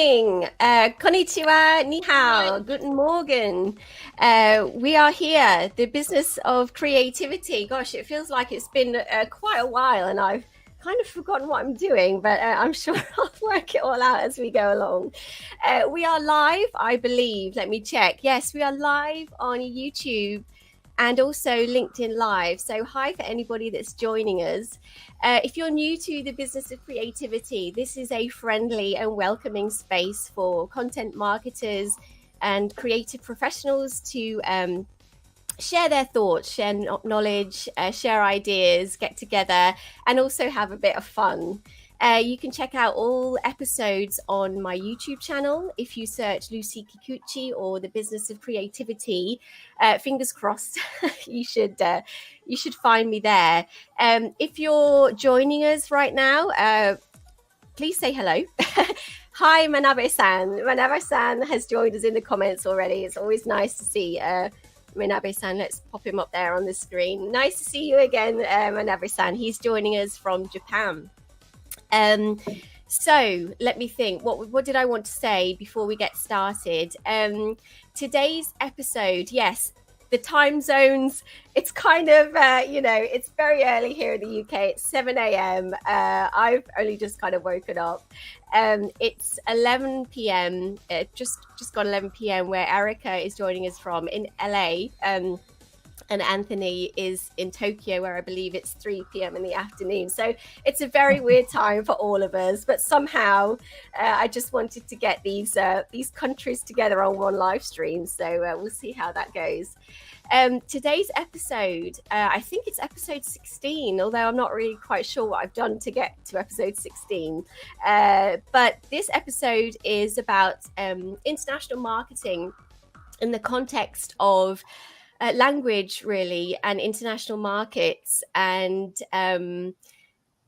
morning. Konnichiwa, ni hao, guten morgen. We are here, the business of creativity. Gosh, it feels like it's been quite a while and I've kind of forgotten what I'm doing, but I'm sure I'll work it all out as we go along. We are live, I believe. Let me check. Yes, we are live on YouTube and also LinkedIn Live. So hi for anybody that's joining us. If you're new to the business of creativity, this is a friendly and welcoming space for content marketers and creative professionals to share their thoughts, share knowledge, share ideas, get together, and also have a bit of fun. You can check out all episodes on my YouTube channel. If you search Lucy Kikuchi or the business of creativity, fingers crossed, you should find me there. If you're joining us right now, please say hello. Hi, Manabe-san. Manabe-san has joined us in the comments already. It's always nice to see Manabe-san. Let's pop him up there on the screen. Nice to see you again, Manabe-san. He's joining us from Japan. So let me think, what did I want to say before we get started? Today's episode, yes, the time zones, it's kind of, it's very early here in the UK. It's 7 a.m. I've only just kind of woken up. It's 11 p.m. Just got 11 p.m. where Erica is joining us from in LA. And Anthony is in Tokyo, where I believe it's 3 p.m. in the afternoon. So it's a very weird time for all of us. But somehow, I just wanted to get these countries together on one live stream. So we'll see how that goes. Today's episode, I think it's episode 16, although I'm not really quite sure what I've done to get to episode 16. But this episode is about international marketing in the context of language, really, and international markets, and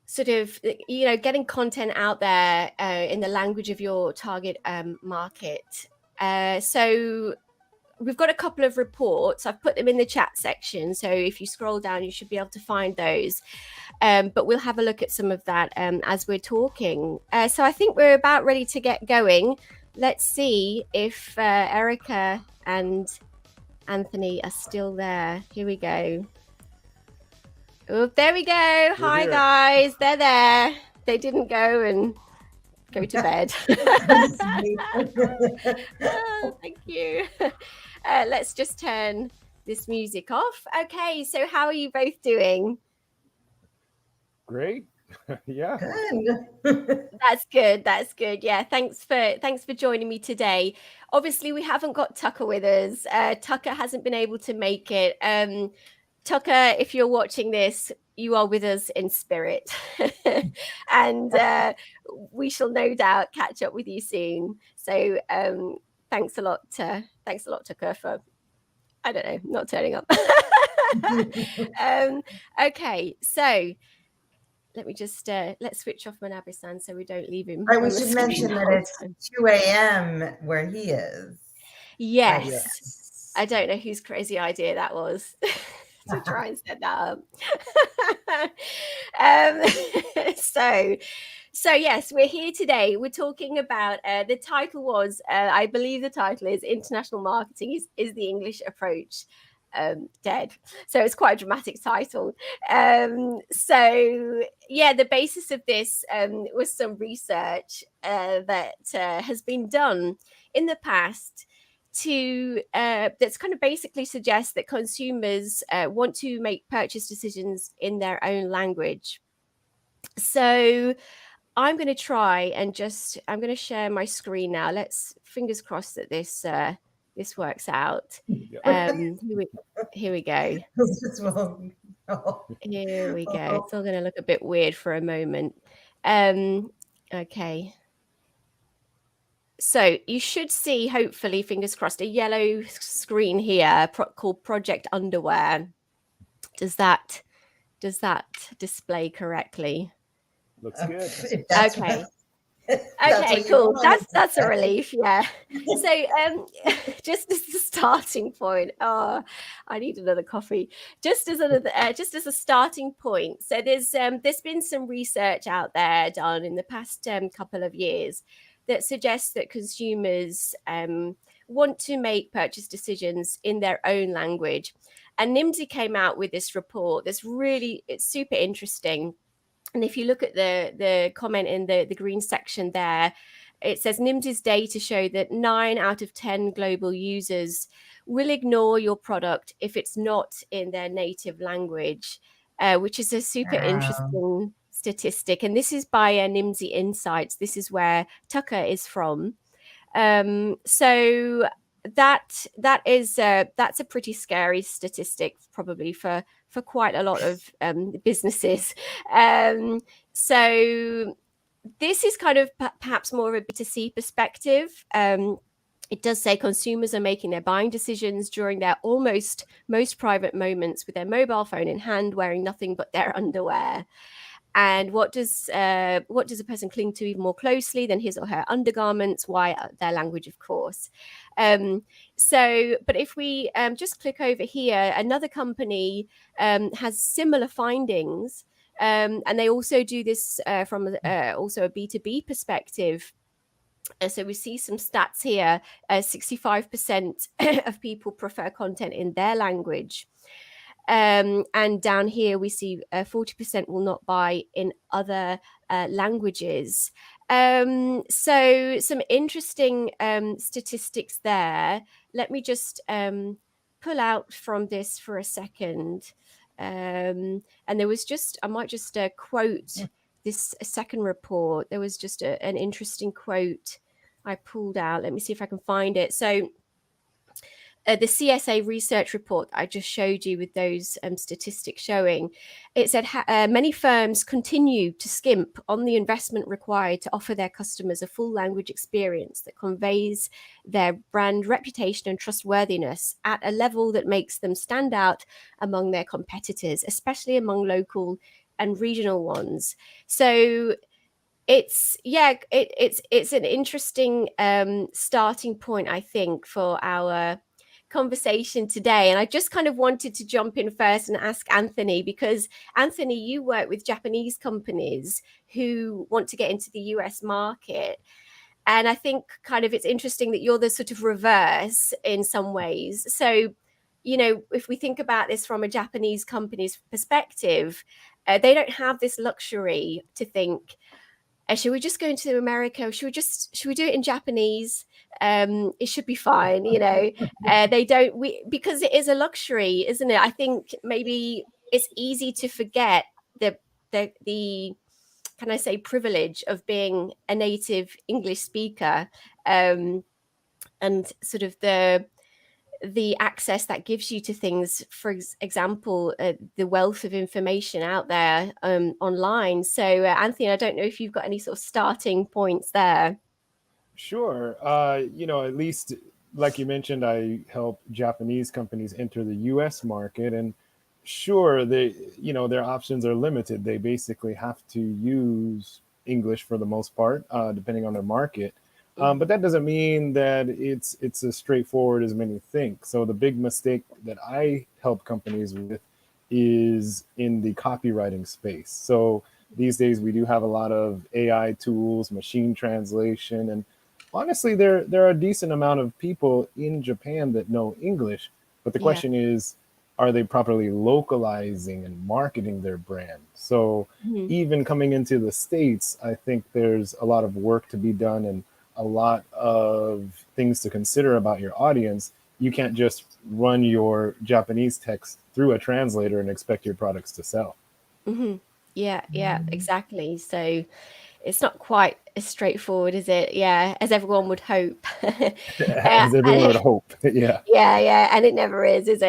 sort of, getting content out there in the language of your target market. So we've got a couple of reports. I've put them in the chat section. So if you scroll down, you should be able to find those. But we'll have a look at some of that as we're talking. So I think we're about ready to get going. Let's see if Erica and Anthony are still there. Here we go. Oh, there we go. Hi, guys. They're there. They didn't go and go to bed. Oh, thank you. Let's just turn this music off. Okay, so how are you both doing? Great. Yeah. Good. That's good. Yeah, thanks for joining me today. Obviously, we haven't got Tucker with us. Tucker hasn't been able to make it. Tucker, if you're watching this, you are with us in spirit. And we shall no doubt catch up with you soon. So thanks a lot, Tucker, for, I don't know, not turning up. Okay, so let me just let's switch off Manabe-san so we don't leave him. We should mention that it's 2 a.m. where he is. Yes. I don't know whose crazy idea that was to try and set that up. So yes, we're here today. We're talking about the title was, I believe the title is International Marketing is the English Approach Dead? So it's quite a dramatic title. So yeah, the basis of this was some research that has been done in the past to that's kind of basically suggests that consumers want to make purchase decisions in their own language. So I'm going to try and I'm going to share my screen now. Let's fingers crossed that this works out. Here we go. Here we go. It's all going to look a bit weird for a moment. Okay. So you should see, hopefully, fingers crossed, a yellow screen here called Project Underwear. Does that display correctly? Looks good. Okay. Okay, cool. That's a relief. Yeah. So just as a starting point, I need another coffee. Just as a starting point. So there's been some research out there done in the past couple of years that suggests that consumers want to make purchase decisions in their own language. And Nimdzi came out with this report that's really, it's super interesting. And if you look at the comment in the green section there, it says Nimdzi's data show that 9 out of 10 global users will ignore your product if it's not in their native language, which is a super interesting statistic. And this is by Nimdzi Insights. This is where Tucker is from. So that's a pretty scary statistic, probably for quite a lot of businesses. So this is kind of perhaps more of a B2C perspective. It does say consumers are making their buying decisions during their almost most private moments with their mobile phone in hand, wearing nothing but their underwear. And what does a person cling to even more closely than his or her undergarments? Why? Their language, of course. But if we just click over here, another company has similar findings, and they also do this from also a B2B perspective. So we see some stats here. 65% of people prefer content in their language. And down here, we see 40% will not buy in other languages. So some interesting statistics there. Let me just pull out from this for a second. And there was just, I might just quote this second report. There was just an interesting quote I pulled out. Let me see if I can find it. So the CSA research report I just showed you with those statistics showing, it said many firms continue to skimp on the investment required to offer their customers a full language experience that conveys their brand reputation and trustworthiness at a level that makes them stand out among their competitors, especially among local and regional ones. So it's an interesting starting point, I think, for our conversation today. And I just kind of wanted to jump in first and ask Anthony, because Anthony, you work with Japanese companies who want to get into the US market. And I think kind of it's interesting that you're the sort of reverse in some ways. So, you know, if we think about this from a Japanese company's perspective, they don't have this luxury to think, should we just go into America? Should we do it in Japanese? It should be fine, you know. They don't, because it is a luxury, isn't it? I think maybe it's easy to forget the can I say privilege of being a native English speaker, and sort of the access that gives you to things, for example, the wealth of information out there online. So Anthony, I don't know if you've got any sort of starting points there. Sure. At least like you mentioned, I help Japanese companies enter the US market, and sure, their options are limited. They basically have to use English for the most part, depending on their market. But that doesn't mean that it's as straightforward as many think. So the big mistake that I help companies with is in the copywriting space. So these days we do have a lot of AI tools, machine translation, and honestly, there are a decent amount of people in Japan that know English. But the question is, are they properly localizing and marketing their brand? So even coming into the States, I think there's a lot of work to be done and a lot of things to consider about your audience. You can't just run your Japanese text through a translator and expect your products to sell. Yeah, exactly. So it's not quite as straightforward, is it? Yeah, as everyone would hope. As everyone would hope. Yeah. Yeah, and it never is it?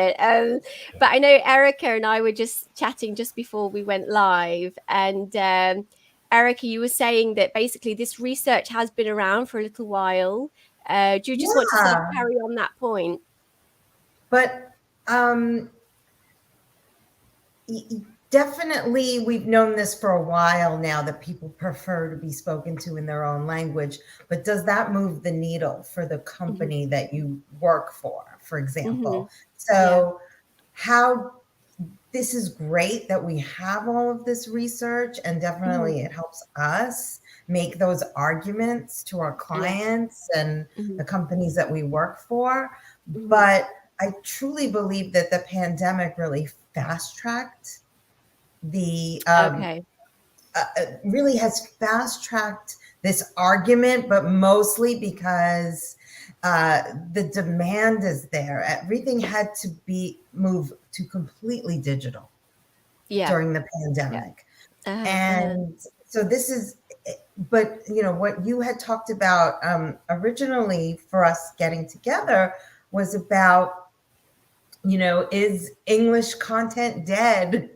But I know Erica and I were just chatting just before we went live, and Erica, you were saying that basically this research has been around for a little while. Do you just want to sort of carry on that point? But definitely, we've known this for a while now that people prefer to be spoken to in their own language. But does that move the needle for the company that you work for example? So this is great that we have all of this research, and definitely it helps us make those arguments to our clients and the companies that we work for. But I truly believe that the pandemic really fast-tracked the really has fast-tracked this argument, but mostly because the demand is there. Everything had to be moved to completely digital during the pandemic. And so this is, but you know, what you had talked about originally for us getting together was about, you know, is English content dead?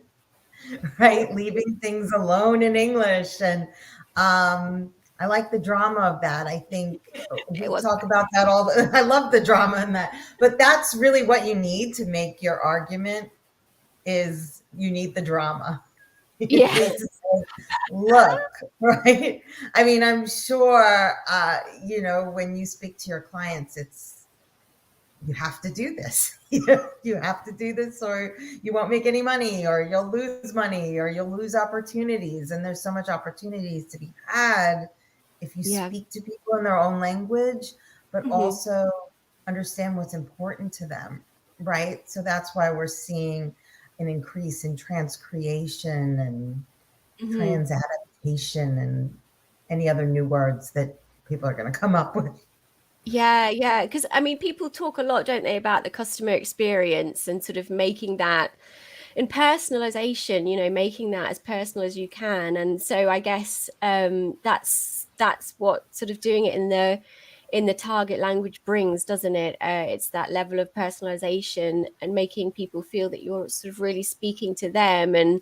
Right? Leaving things alone in English. And I like the drama of that. I think we talk about that all. I love the drama in that. But that's really what you need to make your argument is you need the drama. You need to say, look, right? I mean, I'm sure, you know, when you speak to your clients, it's, you have to do this. You have to do this or you won't make any money or you'll lose money or you'll lose opportunities. And there's so much opportunities to be had if you speak to people in their own language, but also understand what's important to them, right? So that's why we're seeing an increase in transcreation and transadaptation and any other new words that people are going to come up with. Yeah, because I mean, people talk a lot, don't they, about the customer experience and sort of making that in personalization, you know, making that as personal as you can. And so I guess that's what sort of doing it in the target language brings, doesn't it? It's that level of personalization and making people feel that you're sort of really speaking to them and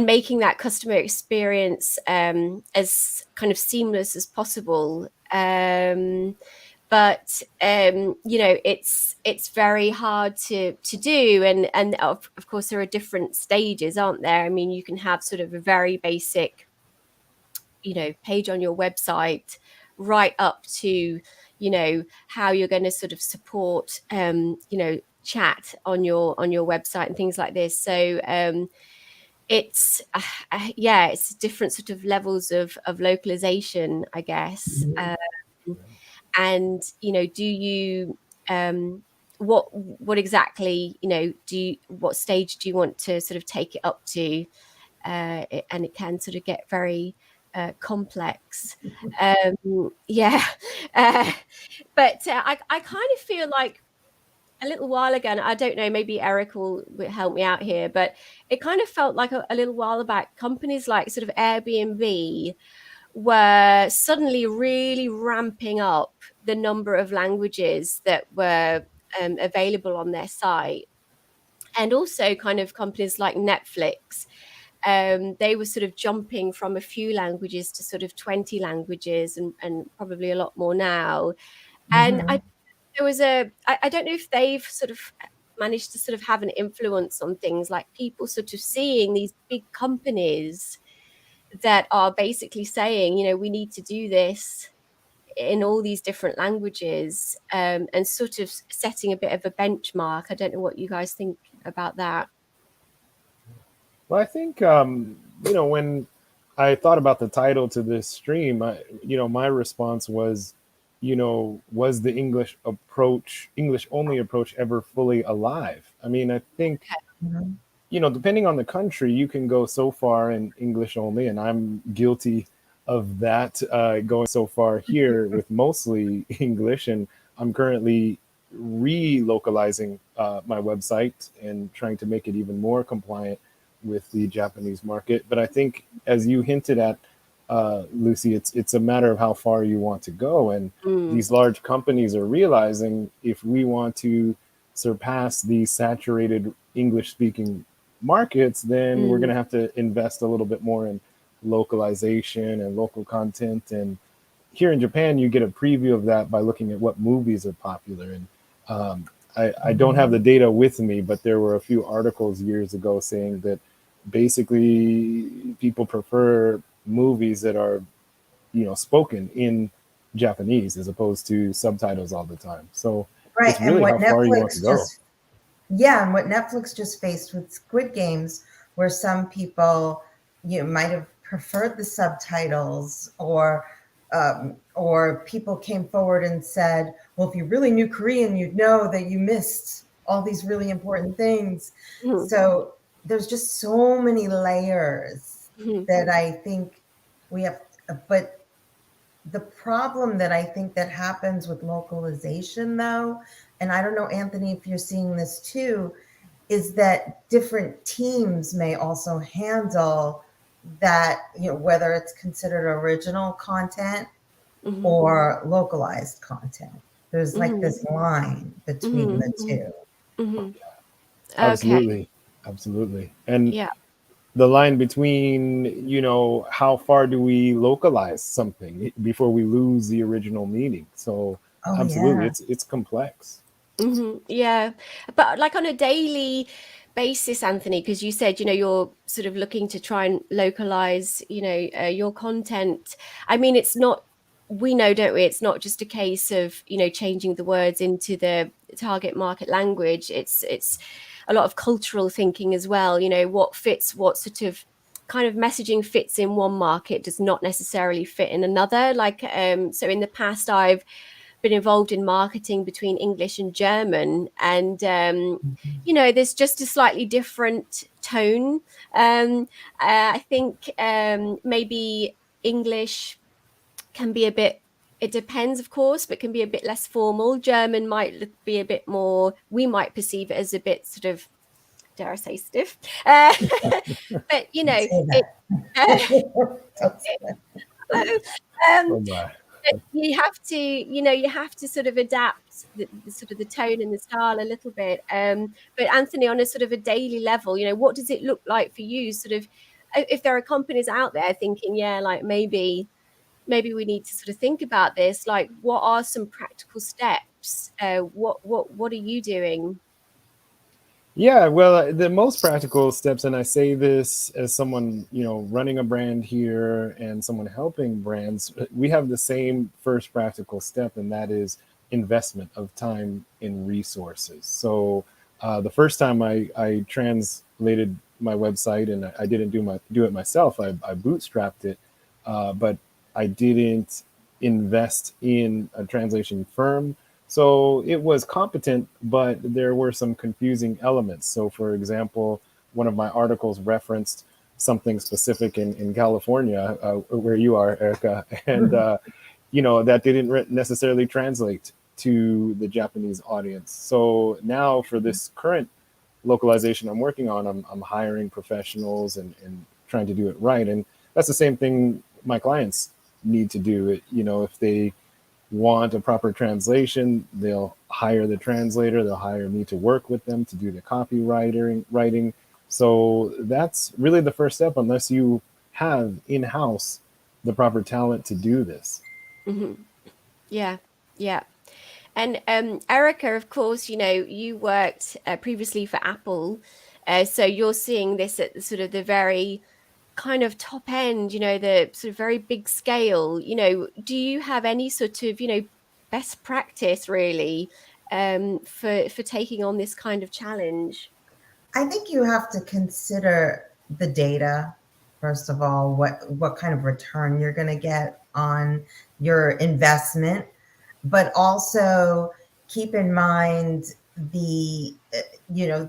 making that customer experience as kind of seamless as possible. But you know, it's very hard to do, and of course there are different stages, aren't there? I mean, you can have sort of a very basic, you know, page on your website, right up to, you know, how you're going to sort of support, you know, chat on your website and things like this. So it's it's different sort of levels of localization, I guess. And you know, do you what exactly, you know, what stage do you want to sort of take it up to? And it can sort of get very complex. But I kind of feel like a little while ago, and I don't know, maybe Eric will help me out here, but it kind of felt like a little while back, companies like sort of Airbnb were suddenly really ramping up the number of languages that were available on their site. And also kind of companies like Netflix, they were sort of jumping from a few languages to sort of 20 languages and probably a lot more now. And I don't know if they've sort of managed to sort of have an influence on things like people sort of seeing these big companies that are basically saying, you know, we need to do this in all these different languages, and sort of setting a bit of a benchmark. I don't know what you guys think about that. Well, I think, you know, when I thought about the title to this stream, you know, my response was, you know, was the English only approach ever fully alive? I mean, I think, you know, depending on the country, you can go so far in English only, and I'm guilty of that, going so far here with mostly English. And I'm currently relocalizing my website and trying to make it even more compliant with the Japanese market. But I think, as you hinted at, Lucy, it's a matter of how far you want to go. And these large companies are realizing, if we want to surpass these saturated English-speaking markets, then we're going to have to invest a little bit more in localization and local content. And here in Japan, you get a preview of that by looking at what movies are popular. And I don't have the data with me, but there were a few articles years ago saying that basically people prefer movies that are, you know, spoken in Japanese as opposed to subtitles all the time. So it's really how far you want to go. Yeah, and what Netflix just faced with Squid Games, where some people, you know, might have preferred the subtitles, or people came forward and said, well, if you really knew Korean, you'd know that you missed all these really important things. Mhm. So there's just so many layers Mhm. that I think we have, but the problem that I think that happens with localization, though, and I don't know, Anthony, if you're seeing this too, is that different teams may also handle that, whether it's considered original content Mhm. or localized content. There's like Mhm. this line between Mhm. the two. Mhm. Okay. Absolutely. Absolutely. And Yeah. the line between, how far do we localize something before we lose the original meaning? So Oh absolutely, yeah. it's complex. Yeah, but like on a daily basis, Anthony, because you said, you're sort of looking to try and localize, your content. I mean, it's not, we know, don't we? It's not just a case of, changing the words into the target market language. It's a lot of cultural thinking as well. What fits, what sort of kind of messaging fits in one market does not necessarily fit in another. Like, so in the past, I've been involved in marketing between English and German, and there's just a slightly different tone. I think maybe English can be a bit. It depends, of course, but can be a bit less formal. German might be a bit more. We might perceive it as a bit sort of, dare I say, stiff. But Don't say it. that. Don't say that. Oh um, my. you have to sort of adapt the sort of the tone and the style a little bit. But Anthony, on a sort of a daily level, what does it look like for you? Sort of, if there are companies out there thinking, yeah, like maybe we need to sort of think about this. Like, what are some practical steps? What are you doing? Yeah, well, the most practical steps, and I say this as someone, running a brand here and someone helping brands, we have the same first practical step, and that is investment of time in resources. So the first time I translated my website, and I didn't do it myself, I bootstrapped it, but I didn't invest in a translation firm. So it was competent, but there were some confusing elements. So, for example, one of my articles referenced something specific in California, where you are, Erica, and that didn't necessarily translate to the Japanese audience. So now, for this current localization I'm working on, I'm hiring professionals and trying to do it right. And that's the same thing my clients need to do. If they want a proper translation, they'll hire the translator, they'll hire me to work with them to do the writing. So that's really the first step, unless you have in-house the proper talent to do this. Hmm. Yeah, yeah. And Erica, of course, you worked previously for Apple, so you're seeing this at the sort of the very kind of top end, the sort of very big scale. Do you have any sort of, best practice really for taking on this kind of challenge? I think you have to consider the data, first of all, what kind of return you're going to get on your investment, but also keep in mind the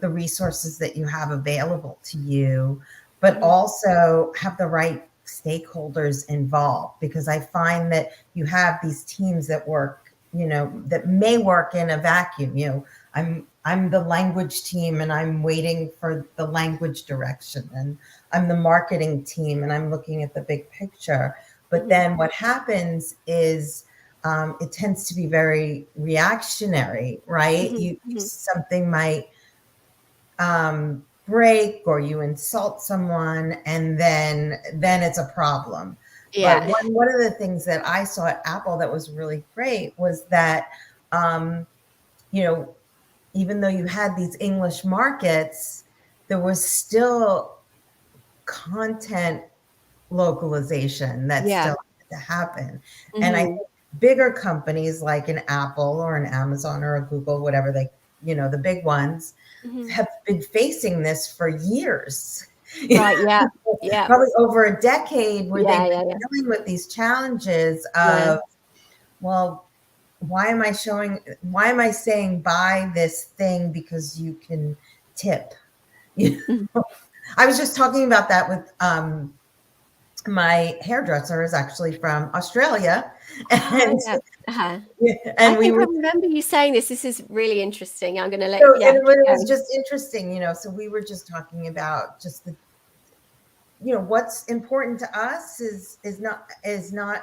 resources that you have available to you, but Mhm. also have the right stakeholders involved, because I find that you have these teams that work, that may work in a vacuum. I'm the language team and I'm waiting for the language direction, and I'm the marketing team and I'm looking at the big picture. But Mhm. then what happens is it tends to be very reactionary, right? Mhm. You Mhm. something might break, or you insult someone, and then it's a problem. But Yeah. one of the things that I saw at Apple that was really great was that um, you know even though you had these English markets, there was still content localization that Yeah. still had to happen. And I Mhm. think bigger companies like an Apple or an Amazon or a Google, whatever the big ones, Mhm. have been facing this for years. Right. Yeah. Yeah. Probably over a decade where Yeah. they've Yeah. been Yeah. dealing with these challenges Yeah. of, well, why am I saying buy this thing because you can tip? I was just talking about that with my hairdresser is actually from Australia, and Yeah. I and we think I were remember you saying this. This is really interesting. I'm going to so, yeah, and it keep was going. just interesting, so we were just talking about just the, what's important to us is not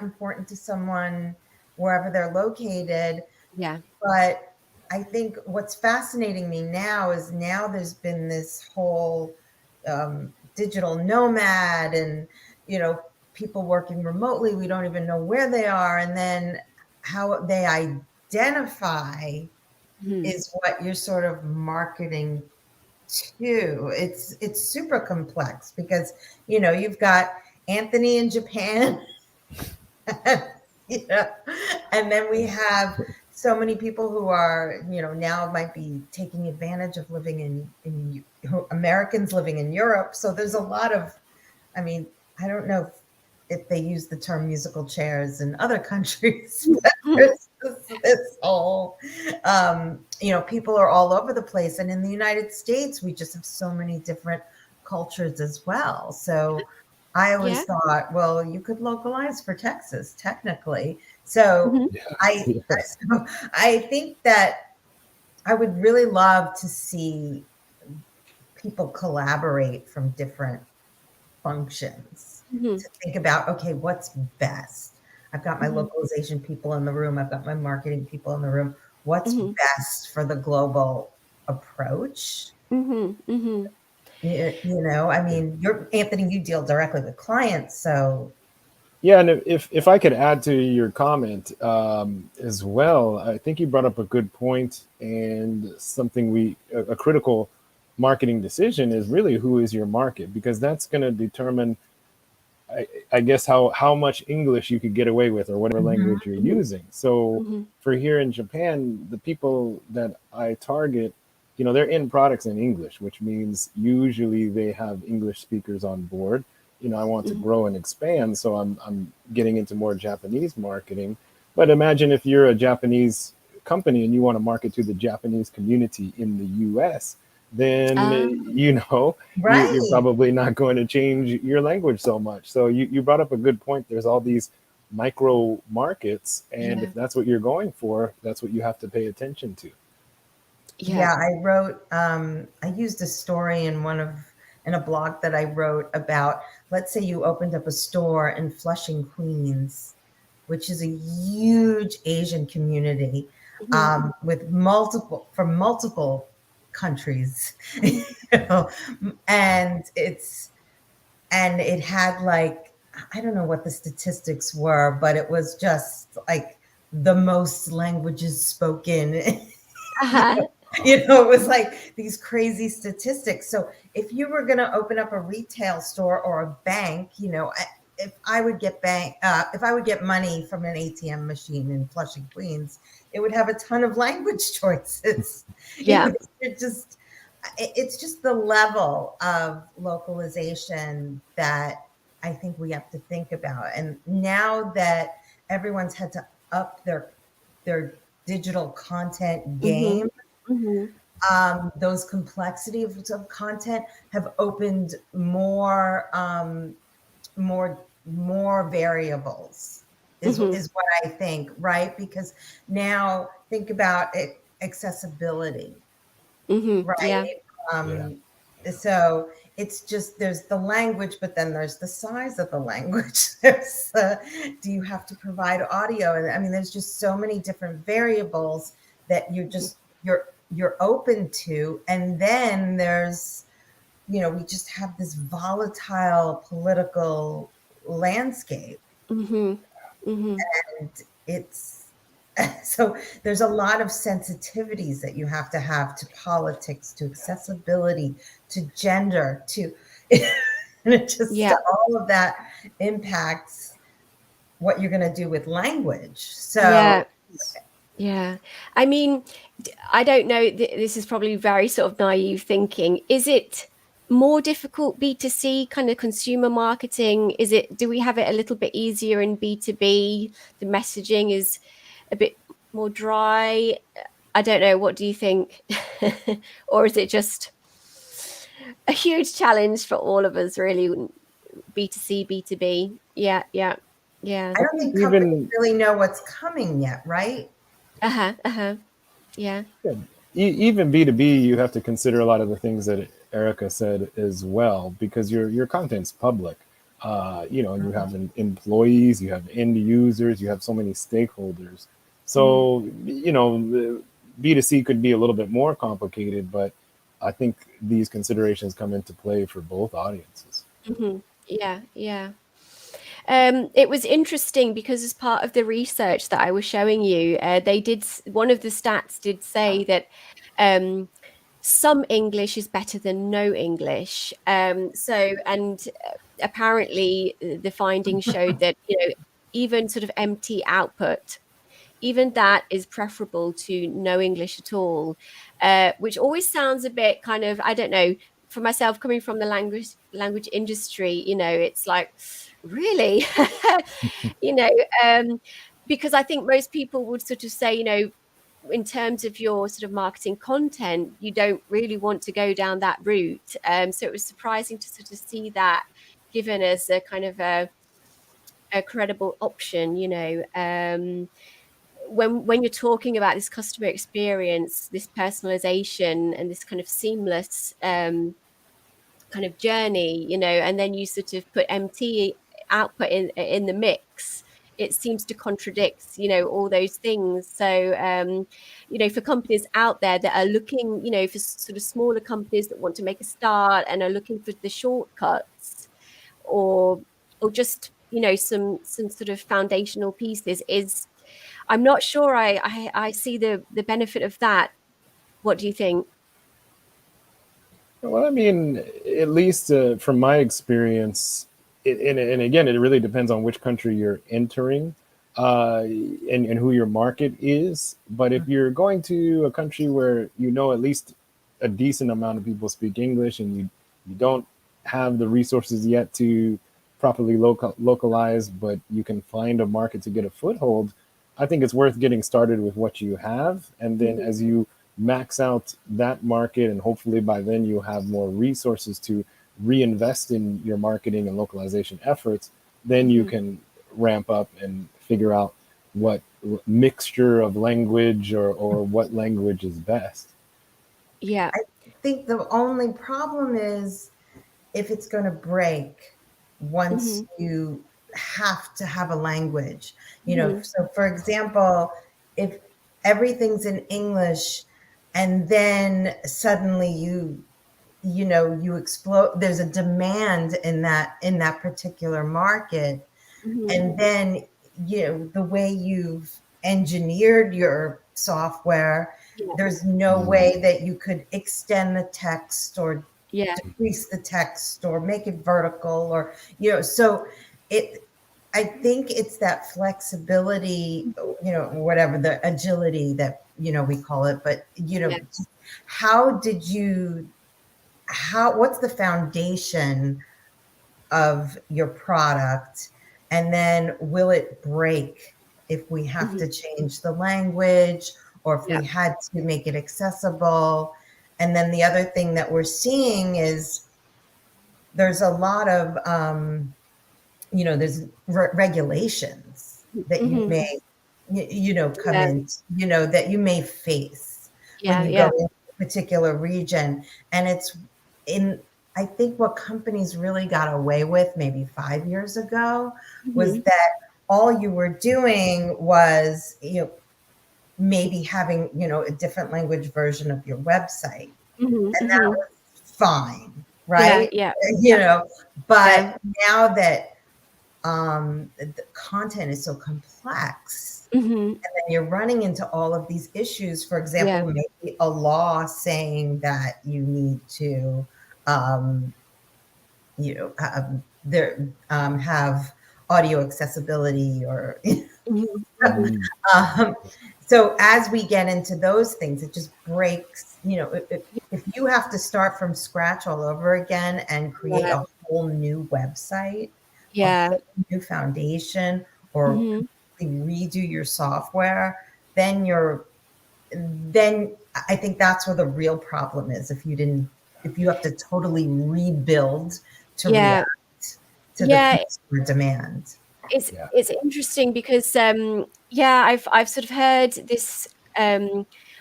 important to someone wherever they're located. Yeah. But I think what's fascinating me now is there's been this whole digital nomad and, people working remotely. We don't even know where they are. And then how they identify is what you're sort of marketing to. It's super complex because, you've got Anthony in Japan, and then we have so many people who are, now might be taking advantage of living in Americans living in Europe. So there's a lot of, I mean, I don't know if they use the term musical chairs in other countries, but there's this whole, people are all over the place. And in the United States, we just have so many different cultures as well. So I always thought, well, you could localize for Texas, technically. So Yes. I think that I would really love to see people collaborate from different functions to think about, okay, what's best? I've got my localization people in the room. I've got my marketing people in the room. What's best for the global approach? I mean, Anthony, you deal directly with clients, so. Yeah, and if I could add to your comment as well, I think you brought up a good point, and something a critical marketing decision is really who is your market, because that's going to determine, I guess, how much English you could get away with, or whatever language you're using. So for here in Japan, the people that I target, they're in products in English, which means usually they have English speakers on board. I want to grow and expand, so I'm getting into more Japanese marketing. But imagine if you're a Japanese company and you want to market to the Japanese community in the US, then you're Right. probably not going to change your language so much. So you brought up a good point. There's all these micro markets, and if that's what you're going for, that's what you have to pay attention to. Yeah, I wrote, I used a story in a blog that I wrote about, let's say you opened up a store in Flushing, Queens, which is a huge Asian community, with from multiple countries, and it had, like, I don't know what the statistics were, but it was just like the most languages spoken. It was like these crazy statistics. So if you were going to open up a retail store or a bank, if I would get money from an ATM machine in Flushing, Queens, it would have a ton of language choices. It's just the level of localization that I think we have to think about. And now that everyone's had to up their digital content game, those complexities of content have opened more variables is what I think, right? Because now think about it, accessibility, right? So it's just, there's the language, but then there's the size of the language. Do you have to provide audio? And I mean, there's just so many different variables that you're open to. And then there's, we just have this volatile political landscape. And it's, so there's a lot of sensitivities that you have to politics, to accessibility, to gender, to, and it just, all of that impacts what you're going to do with language. So yeah. I mean, I don't know. This is probably very sort of naive thinking. Is it more difficult B2C kind of consumer marketing? Do we have it a little bit easier in B2B? The messaging is a bit more dry. I don't know. What do you think? Or is it just a huge challenge for all of us, really? B2C, B2B. Yeah, yeah, yeah. I I don't think think companies even really know what's coming yet, right? Uh-huh, uh-huh. Yeah. yeah, even B2B, you have to consider a lot of the things that Erica said as well, because your content's public. You know, you have employees, you have end users, you have so many stakeholders. So, you know, the B2C could be a little bit more complicated, but I think these considerations come into play for both audiences. Yeah, yeah. It was interesting because as part of the research that I was showing you, one of the stats did say that um, some English is better than no English. Apparently the findings showed that, even sort of empty output, even that is preferable to no English at all, which always sounds a bit kind of, I don't know, for myself coming from the language industry, it's like, really? you know, um, because I think most people would sort of say, in terms of your sort of marketing content, you don't really want to go down that route. So it was surprising to sort of see that given as a kind of a credible option, when you're talking about this customer experience, this personalization, and this kind of seamless kind of journey, and then you sort of put MT output in the mix, it seems to contradict, all those things. So, for companies out there that are looking, for sort of smaller companies that want to make a start and are looking for the shortcuts, or just, some sort of foundational pieces, I'm not sure I see the benefit of that. What do you think? Well, I mean, at least from my experience, and again, it really depends on which country you're entering and who your market is. But if you're going to a country where you know at least a decent amount of people speak English and you don't have the resources yet to properly localize, but you can find a market to get a foothold, I think it's worth getting started with what you have. And then as you max out that market, and hopefully by then you have more resources to reinvest in your marketing and localization efforts, then you can ramp up and figure out what mixture of language or what language is best. Yeah. I think the only problem is if it's going to break once Hmm. you have to have a language. Hmm. So for example, if everything's in English and then suddenly you explode, there's a demand in that particular market, Hmm. and then the way you've engineered your software, Yeah. there's no way that you could extend the text or Yeah. decrease the text or make it vertical, or so it I think it's that flexibility, whatever the agility that we call it, but Yeah. how did you how what's the foundation of your product, and then will it break if we have Hmm. to change the language, or if Yeah. we had to make it accessible. And then the other thing that we're seeing is there's a lot of there's regulations that you Hmm. may come Yeah. in, that you may face when Yeah. you go Yeah. into a particular region. And it's in I think what companies really got away with maybe 5 years ago was Hmm. that all you were doing was maybe having a different language version of your website, Hmm. and that Hmm. was fine, Yeah. right? Yeah. you know Yeah. but now that the content is so complex, Hmm. and then you're running into all of these issues. For example, Yeah. maybe a law saying that you need to um, there have audio accessibility, or Hmm. Hmm. um, So as we get into those things, it just breaks, if you have to start from scratch all over again and create a whole new website, a whole new foundation, or completely redo your software, then I think that's where the real problem is. If you have to totally rebuild to react to the customer demand. It's interesting because I've sort of heard this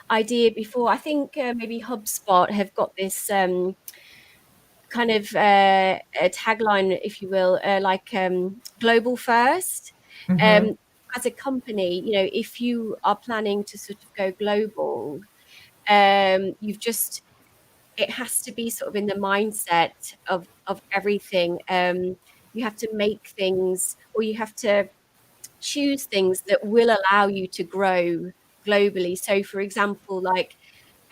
idea before. I think maybe HubSpot have got this kind of a tagline, if you will, like global first. As a company, if you are planning to sort of go global, it has to be sort of in the mindset of everything. You have to make things, or you have to choose things that will allow you to grow globally. So, for example, like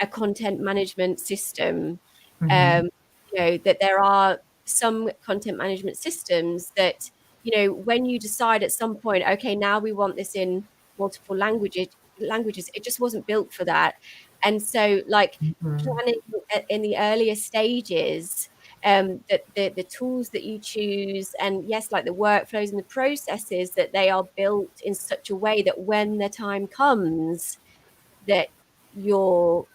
a content management system, that there are some content management systems that, when you decide at some point, okay, now we want this in multiple languages, it just wasn't built for that. And so, like, planning in the earlier stages, that the tools that you choose, and yes, like the workflows and the processes, that they are built in such a way that when the time comes, that you're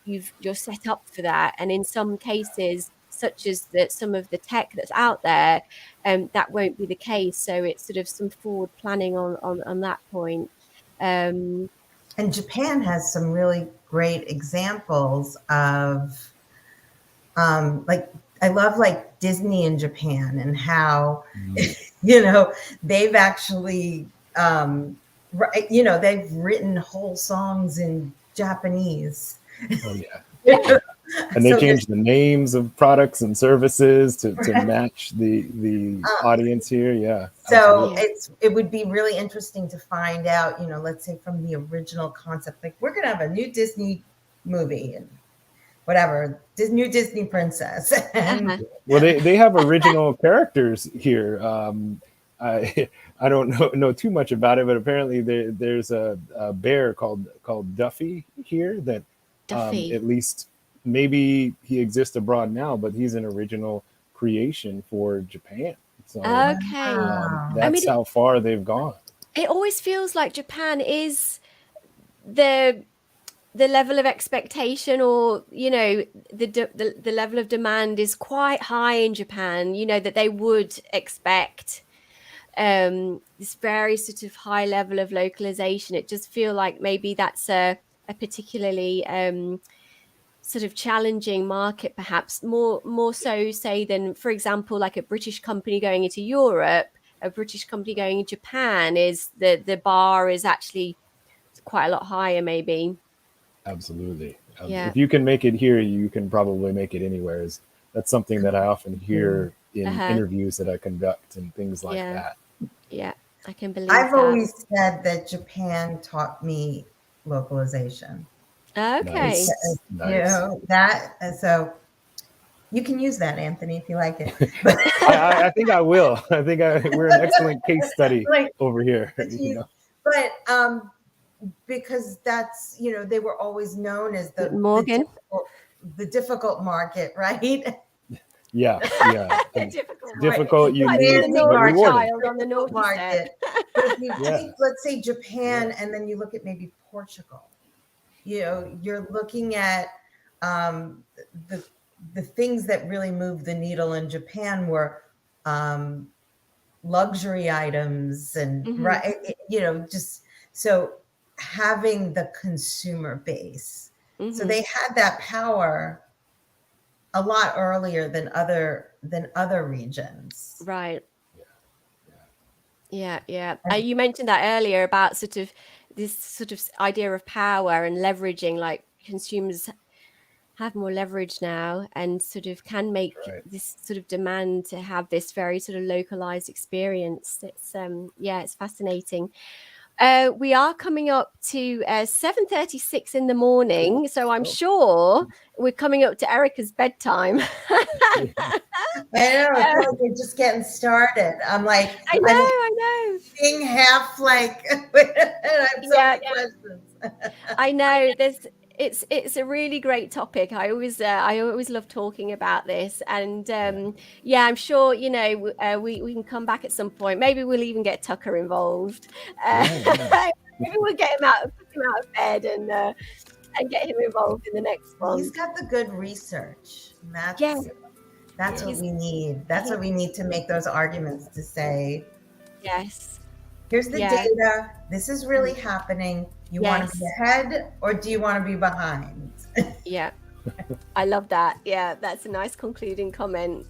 set up for that. And in some cases, such as that some of the tech that's out there, that won't be the case. So it's sort of some forward planning on that point. And Japan has some really great examples of I love like Disney in Japan, and how they've actually they've written whole songs in Japanese. Oh yeah. And they changed the names of products and services to match the audience here. Yeah. So it would be really interesting to find out, let's say from the original concept, like we're going to have a new Disney movie and whatever, new Disney princess. And well, they have original characters here. I don't know too much about it, but apparently there's a bear called Duffy here that at least maybe he exists abroad now, but he's an original creation for Japan. So that's how far they've gone. It always feels like Japan is the level of expectation, or the level of demand is quite high in Japan, that they would expect this very sort of high level of localization. It just feel like maybe that's a particularly sort of challenging market, perhaps more so say than, for example, like a British company going into Europe, a British company going into Japan, is the bar is actually quite a lot higher maybe. Absolutely. If you can make it here, you can probably make it anywhere. That's something that I often hear in interviews that I conduct and things like that. Yeah, I can believe I've always said that Japan taught me localization. Okay. Nice. So you can use that, Anthony, if you like it. I think I will. I think we're an excellent case study over here. But because that's, they were always known as the difficult market, right? Yeah. difficult. You need the child on the naughty market. But if you take, let's say, Japan, and then you look at maybe Portugal, you're looking at the things that really moved the needle in Japan were luxury items and just so having the consumer base. So they had that power a lot earlier than other regions. Right. Yeah. You mentioned that earlier about sort of this sort of idea of power and leveraging, like consumers have more leverage now and sort of can make this sort of demand to have this very sort of localized experience. It's it's fascinating. We are coming up to 7:36 in the morning, so I'm sure we're coming up to Erica's bedtime. I know, we're just getting started. I'm like, I know. Being half like, I have so many questions. I know it's a really great topic. I always love talking about this, and yeah, I'm sure we can come back at some point. Maybe we'll even get Tucker involved. Yeah. Maybe we'll get him put him out of bed, and get him involved in the next one. He's got the good research. That's what we need. That's what we need to make those arguments to say, yes, here's the data. This is really happening. You want to be ahead, or do you want to be behind? Yeah, I love that. Yeah, that's a nice concluding comment.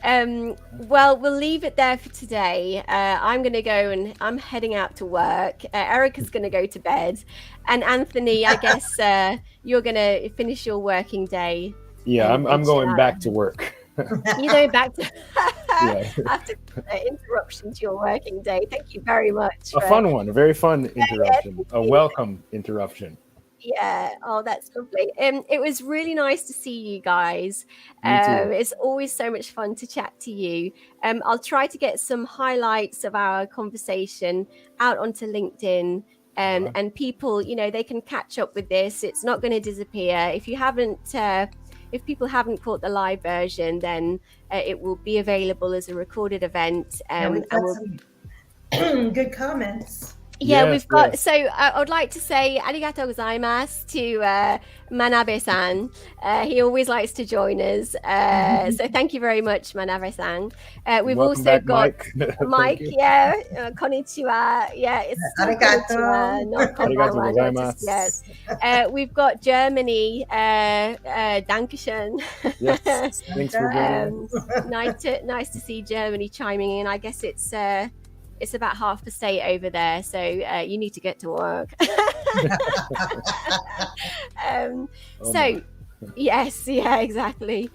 Well, we'll leave it there for today. I'm going to go and I'm heading out to work. Erica's going to go to bed. And Anthony, I guess you're going to finish your working day. Yeah, I'm going back to work. You're going back to after interruption to your working day. Thank you very much. A fun one, a very fun interruption, a welcome interruption. Yeah. Oh, that's lovely. It was really nice to see you guys. It's always so much fun to chat to you. I'll try to get some highlights of our conversation out onto LinkedIn. And people, they can catch up with this. It's not going to disappear. If people haven't caught the live version, then it will be available as a recorded event. We've got some good comments. Yeah, we've got. So I would like to say arigatou gozaimasu to Manabe-san. He always likes to join us. So thank you very much, Manabe-san. We've also got Mike. Yeah, konnichiwa. Yeah, it's arigatou. Not konbanwa. Yes. We've got Germany. Dankeschön. Yes, thanks for joining. Nice to see Germany chiming in. I guess it's about 8:30 over there, so you need to get to work. Yes, yeah, exactly.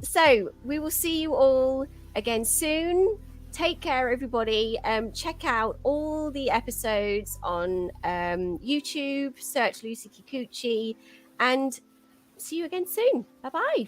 So we will see you all again soon. Take care, everybody. Check out all the episodes on YouTube. Search Lucy Kikuchi, and see you again soon. Bye-bye.